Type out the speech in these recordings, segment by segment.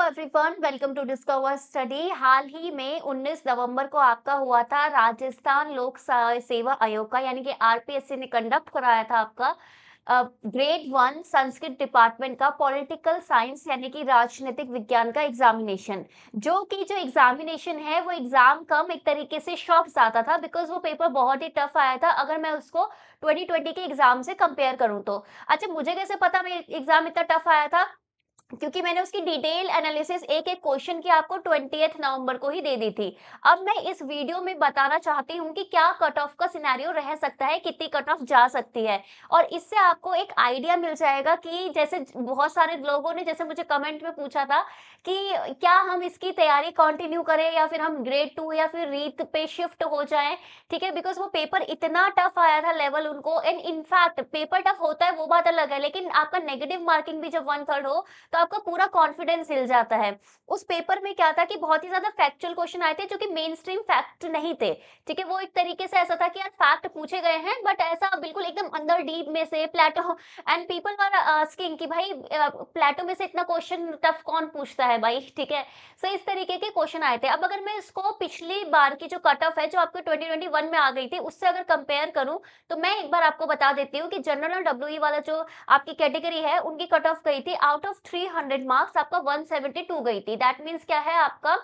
Everyone, welcome to discover study. हाल ही में 19 नवंबर को आपका हुआ था राजस्थान लोक सेवा आयोग का यानी कि आरपीएससी ने कंडक्ट कराया था आपका ग्रेड 1 संस्कृत डिपार्टमेंट का पॉलिटिकल साइंस यानी कि राजनीतिक विज्ञान का एग्जामिनेशन। जो एग्जामिनेशन है वो एग्जाम कम एक तरीके से शॉक ज्यादा था बिकॉज वो पेपर बहुत ही टफ आया था अगर मैं उसको 2020 के एग्जाम से कंपेयर करूं तो। अच्छा, मुझे कैसे पता मेरा एग्जाम इतना टफ आया था? क्योंकि मैंने उसकी डिटेल एनालिसिस एक-एक क्वेश्चन की आपको 20th नवंबर को ही दे दी थी। अब मैं इस वीडियो में बताना चाहती हूँ कि क्या कट ऑफ का सिनेरियो रह सकता है, कितनी कट ऑफ जा सकती है और इससे आपको एक आइडिया मिल जाएगा कि जैसे बहुत सारे लोगों ने जैसे मुझे कमेंट में पूछा था कि क्या हम इसकी तैयारी कंटिन्यू करें या फिर हम ग्रेड 2 या फिर रीट पे शिफ्ट हो जाएँ, ठीक है? बिकॉज़ वो पेपर इतना टफ आया था लेवल उनको and in fact paper tough होता है वो बात अलग है, लेकिन आपका नेगेटिव मार्किंग भी जब 1/3 हो तो आपका पूरा कॉन्फिडेंस हिल जाता है। उस पेपर में क्या था कि बहुत ही ज़्यादा फैक्चुअल क्वेश्चन आए थे जो कि मेन स्ट्रीम फैक्ट नहीं थे, ठीक है? वो एक तरीके से ऐसा था कि यार फैक्ट पूछे गए हैं बट ऐसा बिल्कुल एकदम अंदर डीप में से प्लेटो एंड पीपल वर आस्किंग कि भाई प्लेटो में से इतना क्वेश्चन टफ कौन पूछता है भाई, ठीक है? सो इस तरीके के क्वेश्चन आए थे। अब अगर मैं इसको पिछली बार की जो कट ऑफ है जो आपको 2021 में आ गई थी उससे अगर कंपेयर करूँ, तो मैं एक बार आपको बता देती हूँ कि जनरल और डब्ल्यूई वाला जो आपकी कैटेगरी है उनकी कट ऑफ गई थी आउट ऑफ 300 मार्क्स आपका 172 गई थी। दैट मीन्स क्या है आपका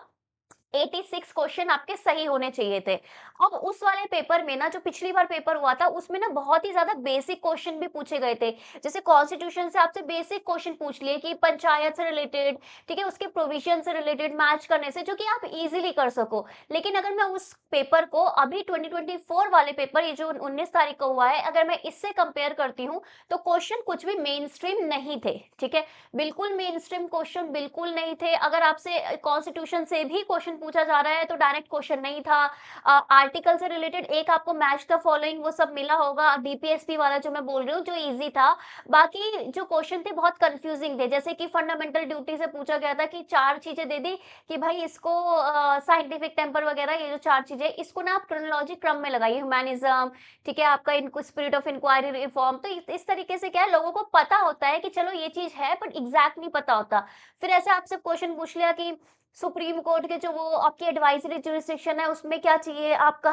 86 क्वेश्चन आपके सही होने चाहिए थे। अब उस वाले पेपर में ना जो पिछली बार पेपर हुआ था उसमें ना बहुत ही ज़्यादा बेसिक क्वेश्चन भी पूछे गए थे। जैसे कॉन्स्टिट्यूशन से आपसे बेसिक क्वेश्चन पूछ लिए कि पंचायत से रिलेटेड, ठीक है? उसके प्रोविज़न से रिलेटेड मैच करने से जो कि आप इज़िली कर सको। लेकिन अगर मैं उस पेपर को अभी 2024 वाले पेपर ये जो 19 तारीख को हुआ है, अगर मैं इससे कंपेयर करती हूँ, तो क्वेश्चन कुछ भी मेन स्ट्रीम नहीं थे, ठीक है? बिल्कुल मेन स्ट्रीम क्वेश्चन बिल्कुल नहीं थे। अगर आपसे कॉन्स्टिट्यूशन से भी क्वेश्चन पूछा जा रहा है तो डायरेक्ट क्वेश्चन नहीं था। आर्टिकल से रिलेटेड एक आपको मैच द फॉलोइंग वो सब मिला होगा, डीपीएसपी वाला जो मैं बोल रही हूँ जो ईज़ी था। बाकी जो क्वेश्चन थे बहुत कन्फ्यूजिंग थे, जैसे कि फंडामेंटल ड्यूटी से पूछा गया था कि 4 चीज़ें दे दी कि भाई इसको साइंटिफिक टेम्पर वगैरह ये जो 4 चीज़ें इसको ना आप क्रोनोलॉजी क्रम में लगाइए, ह्यूमैनिज़्म, ठीक है? आपका इनको स्पिरिट ऑफ इंक्वायरी रिफॉर्म, तो इस तरीके से क्या है लोगों को पता होता है कि चलो ये चीज़ है बट एग्ज़ैक्ट नहीं पता होता। फिर ऐसे आपसे क्वेश्चन पूछ लिया कि सुप्रीम कोर्ट के जो वो आपकी एडवाइजरी जुरिसडिक्शन है उसमें क्या चाहिए आपका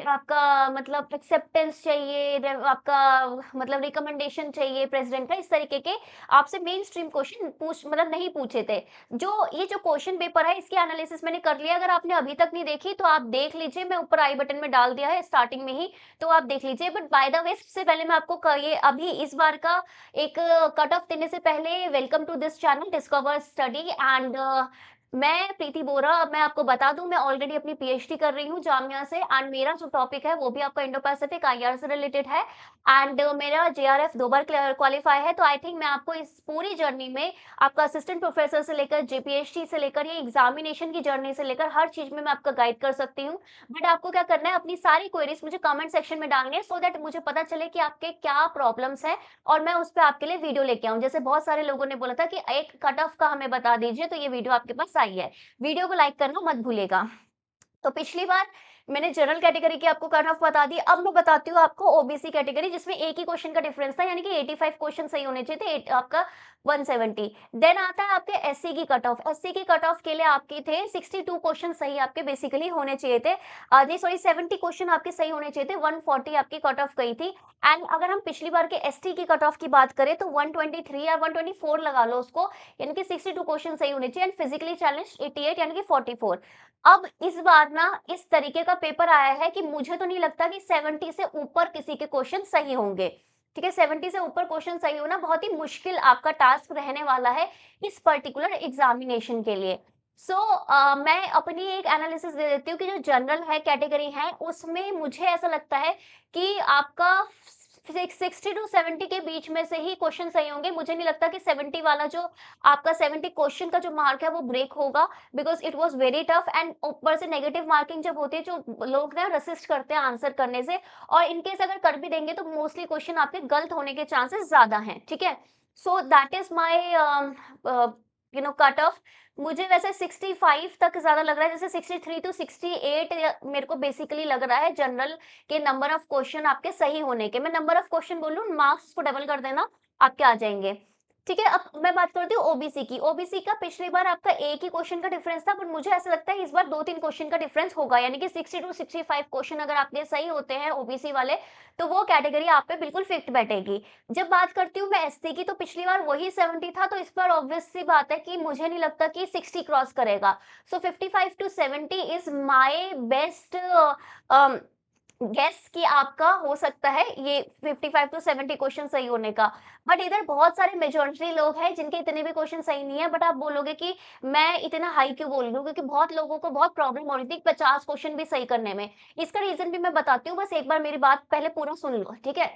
आपका मतलब एक्सेप्टेंस चाहिए, आपका मतलब रिकमेंडेशन चाहिए प्रेसिडेंट का, इस तरीके के आपसे मेन स्ट्रीम क्वेश्चन पूछ मतलब नहीं पूछे थे। जो ये जो क्वेश्चन पेपर है इसकी एनालिसिस मैंने कर लिया, अगर आपने अभी तक नहीं देखी तो आप देख लीजिए, मैं ऊपर आई बटन में डाल दिया है स्टार्टिंग में ही, तो आप देख लीजिए। बट बाय द वे सबसे पहले मैं आपको ये अभी इस बार का एक कट ऑफ देने से पहले welcome to this channel discover study and मैं प्रीति बोरा। अब मैं आपको बता दूं मैं ऑलरेडी अपनी पीएचडी कर रही हूं जामिया से एंड मेरा जो टॉपिक है वो भी आपका इंडो पैसिफिक आईआर से रिलेटेड है एंड मेरा जेआरएफ 2 बार क्वालिफाई है। तो आई थिंक मैं आपको इस पूरी जर्नी में आपका असिस्टेंट प्रोफेसर से लेकर जेपीएचडी से लेकर ये एग्जामिनेशन की जर्नी से लेकर हर चीज में मैं आपका गाइड कर सकती हूँ। बट आपको क्या करना है, अपनी सारी क्वेरीज मुझे कमेंट सेक्शन में डालनी है सो दैट मुझे पता चले कि आपके क्या प्रॉब्लम्स है और मैं उस पे आपके लिए वीडियो लेके आऊँ। जैसे बहुत सारे लोगों ने बोला था कि एक कट ऑफ का हमें बता दीजिए, तो ये वीडियो आपके पास आई है। वीडियो को लाइक करना मत भूलिएगा। तो पिछली बार मैंने जनरल कैटेगरी की आपको कट ऑफ बता दी, अब मैं बताती हूँ आपको ओबीसी कैटेगरी जिसमें एक ही क्वेश्चन का डिफरेंस था यानी कि 85 क्वेश्चन सही होने चाहिए थे, आपका 170। देन आता है आपके एससी की कट ऑफ। एससी की कट ऑफ के लिए आपके थे 62 क्वेश्चन सही आपके बेसिकली होने चाहिए थे। नहीं सॉरी 70 क्वेश्चन आपके सही होने चाहिए थे, 140 आपकी कट ऑफ गई थी। एंड अगर हम पिछली बार के एसटी की कट ऑफ की बात करें तो 123 या 124 लगा लो उसको, यानी कि 62 क्वेश्चन सही होने चाहिए एंड फिजिकली चैलेंज 88 यानी कि 44। अब इस बार ना इस तरीके का पेपर आया है कि मुझे तो नहीं लगता कि 70 से ऊपर किसी के क्वेश्चन सही होंगे, ठीक है? 70 से ऊपर क्वेश्चन सही होना बहुत ही मुश्किल आपका टास्क रहने वाला है इस पर्टिकुलर एग्जामिनेशन के लिए। मैं अपनी एक एनालिसिस दे देती हूँ कि जो जनरल है कैटेगरी है उसमें मुझे ऐसा लगता है कि आपका 60 टू 70 के बीच में से ही क्वेश्चन सही होंगे। मुझे नहीं लगता कि 70 वाला जो आपका 70 क्वेश्चन का जो मार्क है वो ब्रेक होगा because it was very tough and ऊपर से नेगेटिव मार्किंग जब होती है जो लोग ना रेसिस्ट करते हैं आंसर करने से और इन केस अगर कर भी देंगे तो मोस्टली क्वेश्चन आपके गलत होने के चांसेस ज़्यादा हैं, ठीक है? So that is my cut off. मुझे वैसे 65 तक ज़्यादा लग रहा है, जैसे 63 टू 68 या मेरे को बेसिकली लग रहा है जनरल के नंबर ऑफ क्वेश्चन आपके सही होने के। मैं नंबर ऑफ क्वेश्चन बोल रही हूँ, मार्क्स को डबल कर देना, आपके आ जाएँगे। ठीक है, अब मैं बात करती हूँ ओबीसी की। ओबीसी का पिछली बार आपका एक ही क्वेश्चन का डिफरेंस था, बट मुझे ऐसा लगता है इस बार 2-3 क्वेश्चन का डिफरेंस होगा, यानी कि 60 टू 65 क्वेश्चन अगर आपके सही होते हैं ओबीसी वाले, तो वो कैटेगरी आप पे बिल्कुल फिट बैठेगी। जब बात करती हूँ मैं एसटी की, तो पिछली बार वही 70 था, तो इस बार ऑब्वियस सी बात है कि मुझे नहीं लगता कि 60 क्रॉस करेगा। So 55 to 70 is my best um guess कि आपका हो सकता है ये 55 टू 70 क्वेश्चन सही होने का। बट इधर बहुत सारे मेजॉरिटी लोग हैं जिनके इतने भी क्वेश्चन सही नहीं है, बट आप बोलोगे कि मैं इतना हाई क्यों बोल रही हूँ, क्योंकि बहुत लोगों को बहुत प्रॉब्लम हो रही थी 50 क्वेश्चन भी सही करने में। इसका रीजन भी मैं बताती हूँ, बस एक बार मेरी बात पहले पूरा सुन लो, ठीक है।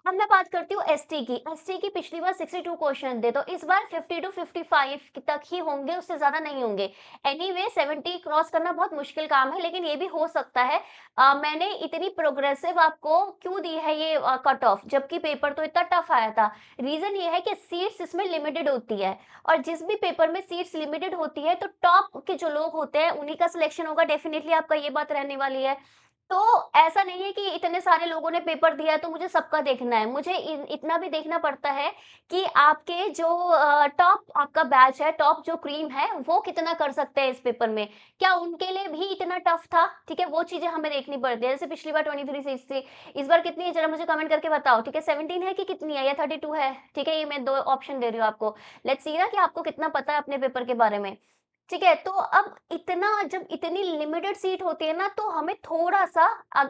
अब मैं बात करती हूँ एसटी की। एसटी की पिछली बार 62 क्वेश्चन थे, तो इस बार 50 टू 55 तक ही होंगे, उससे ज्यादा नहीं होंगे। एनीवे 70 क्रॉस करना बहुत मुश्किल काम है, लेकिन ये भी हो सकता है। मैंने इतनी प्रोग्रेसिव आपको क्यों दी है ये कट ऑफ, जबकि पेपर तो इतना टफ आया था। रीजन ये है कि सीट्स इसमें लिमिटेड होती है, और जिस भी पेपर में सीट्स लिमिटेड होती है, तो टॉप के जो लोग होते हैं उन्हीं का सिलेक्शन होगा, डेफिनेटली आपका ये बात रहने वाली है। तो ऐसा नहीं है कि इतने सारे लोगों ने पेपर दिया है तो मुझे सबका देखना है। मुझे इतना भी देखना पड़ता है कि आपके जो टॉप आपका बैच है, टॉप जो क्रीम है, वो कितना कर सकते हैं इस पेपर में। क्या उनके लिए भी इतना टफ था? ठीक है, वो चीज़ें हमें देखनी पड़ती है। जैसे पिछली बार 23 सीट्स थी, इस बार कितनी है ज़रा मुझे कमेंट करके बताओ, ठीक है? 17 है कि कितनी है या 32 है? ठीक है, ये मैं 2 ऑप्शन दे रही हूँ आपको। लेट्स सी ना कि आपको कितना पता है अपने पेपर के बारे में। ठीक है, तो अब इतना जब इतनी लिमिटेड सीट होती है ना, तो हमें थोड़ा-सा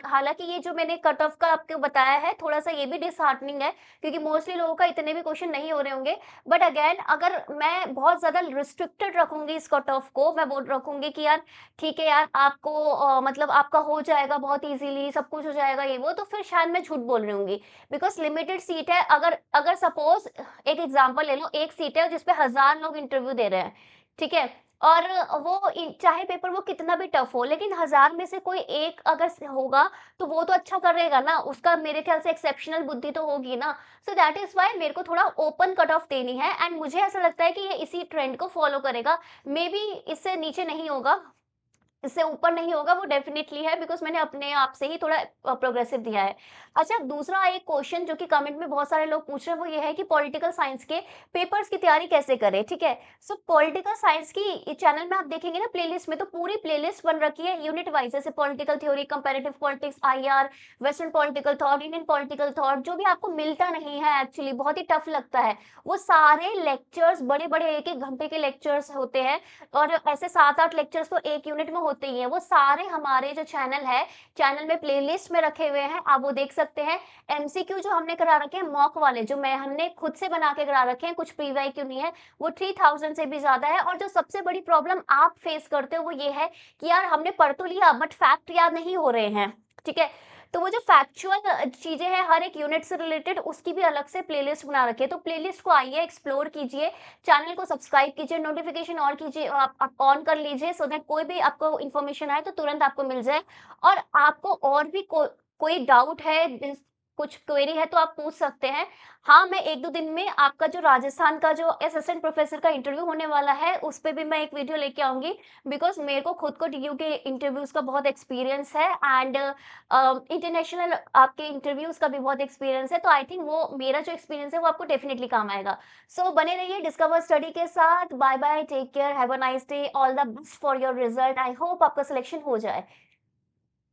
हालाँकि ये जो मैंने कट ऑफ का आपको बताया है, थोड़ा-सा ये भी डिसहार्टनिंग है, क्योंकि मोस्टली लोगों का इतने भी क्वेश्चन नहीं हो रहे होंगे। बट अगेन अगर मैं बहुत ज़्यादा रिस्ट्रिक्टेड रखूँगी इस कट ऑफ को, मैं बोल रखूँगी कि यार ठीक है यार, आपको मतलब आपका हो जाएगा बहुत ईज़िली, सब कुछ हो जाएगा ये वो, तो फिर शायद मैं झूठ बोल रही होंगी। बिकॉज़ लिमिटेड सीट है, अगर अगर सपोज़ एक एग्ज़ाम्पल ले लो, एक सीट है जिस पे 1000 लोग इंटरव्यू दे रहे हैं, ठीक है? और वो चाहे पेपर वो कितना भी टफ हो, लेकिन 1000 में से कोई एक अगर होगा, तो वो तो अच्छा करेगा ना, उसका मेरे ख्याल से एक्सेप्शनल बुद्धि तो होगी ना। सो दैट इज वाई मेरे को थोड़ा ओपन कट ऑफ देनी है, एंड मुझे ऐसा लगता है कि ये इसी ट्रेंड को फॉलो करेगा। मे बी इससे नीचे नहीं होगा, इससे ऊपर नहीं होगा, वो डेफिनिटली है, बिकॉज़ मैंने अपने आप से ही थोड़ा प्रोग्रेसिव दिया है। अच्छा, दूसरा एक क्वेश्चन जो कि कमेंट में बहुत सारे लोग पूछ रहे हैं, वो ये है कि पॉलिटिकल साइंस के पेपर्स की तैयारी कैसे करें, ठीक है? सो पॉलिटिकल साइंस की चैनल में आप देखेंगे ना प्लेलिस्ट में, तो पूरी प्लेलिस्ट बन रखी है यूनिट वाइज़, जैसे political theory, comparative politics, IR, western political thought, Indian political thought, जो भी आपको मिलता नहीं है एक्चुअली, बहुत ही टफ लगता है। वो सारे लेक्चर्स बड़े-बड़े 1-1 घंटे के लेक्चर्स होते हैं, और ऐसे 7-8 लेक्चर्स तो एक यूनिट में होते ही हैं। वो सारे हमारे जो चैनल है, चैनल में प्लेलिस्ट में रखे हुए हैं, आप वो देख सकते हैं। एमसीक्यू जो हमने करा रखे हैं मॉक वाले, जो मैं हमने खुद से बना के करा रखे हैं, कुछ प्री-वाईक्यू नहीं है, वो 3000 से भी ज़्यादा है। और जो सबसे बड़ी प्रॉब्लम आप फेस करते हो वो ये है कि यार हमने पढ़ तो लिया, बट फैक्ट याद नहीं हो रहे हैं, ठीक है? तो वो जो फैक्चुअल चीज़ें हैं हर एक यूनिट से रिलेटेड, उसकी भी अलग से प्लेलिस्ट बना रखी है। तो प्लेलिस्ट को आइए एक्सप्लोर कीजिए, चैनल को सब्सक्राइब कीजिए, नोटिफ़िकेशन ऑन कीजिए, आप ऑन कर लीजिए, सो दैट कोई भी आपको इन्फॉर्मेशन आए तो तुरंत आपको मिल जाए। और आपको और भी कोई डाउट है, कुछ क्वेरी है, तो आप पूछ सकते हैं। हाँ, मैं 1-2 दिन में आपका जो राजस्थान का जो असिस्टेंट प्रोफ़ेसर का इंटरव्यू होने वाला है, उस पे भी मैं एक वीडियो लेके आऊँगी, बिकॉज़ मेरे को खुद को डीयू के इंटरव्यूज़ का बहुत एक्सपीरियंस है, एंड इंटरनेशनल आपके इंटरव्यूज़ का भी बहुत एक्सपीरियंस है, तो आई थिंक वो मेरा जो एक्सपीरियंस है वो आपको डेफिनिटली काम आएगा। सो बने रहिए डिस्कवर स्टडी के साथ। Bye bye, take care, have a nice day, all the best for your result. I hope आपका सिलेक्शन हो जाए।